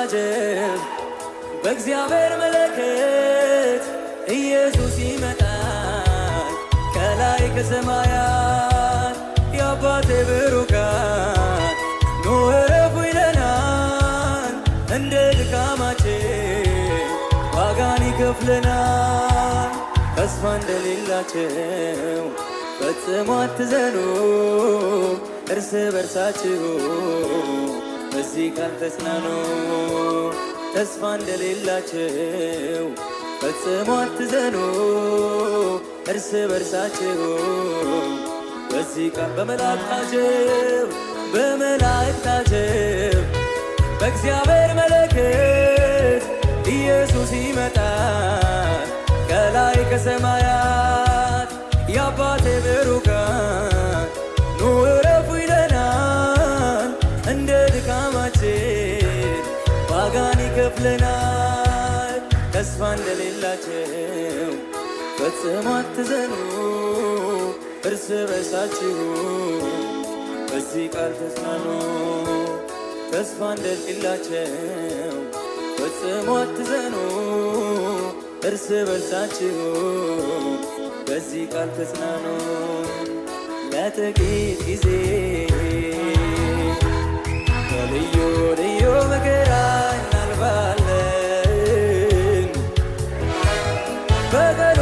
ታጀብ በእግዚአብሔር መለከት ኢየሱስ ይመጣል ከላይ ከሰማያት የአባቴ ብሩካን ኑ እረፉ ይለናል እንደ ድካማችን ዋጋን ይከፍለናል ተስፋ እንደሌላቸው ፈጽሞ አትዘኑ እርስ በርሳችሁ በዚህ ቃል ተጽናኑ ተስፋ እንደሌላቸው ፈጽሞ አትዘኑ እርስ በርሳችሁ በዚህ ቃል በመላእክት አጀብ በእግዚአብሔር መለከት ኢየሱስ ይመጣል ከላይ ከሰማያት የአባቴ ብሩካን ኑ እረፉ ይለናል እንደ ድካማችን ዋጋን ይከፍለናል ተስፋ እንደሌላቸው ፈጽሞ አትዘኑ እርስ በርሳችሁ በዚህ ቃል ተጽናኑ ተስፋ እንደሌላቸው ፈጽሞ አትዘኑ እርስ በርሳችሁ በዚህ ቃል ተጽናኑ ለጥቂት ጊዜ በልዩ ልዩ መከራ እናልፋለን በቀዶ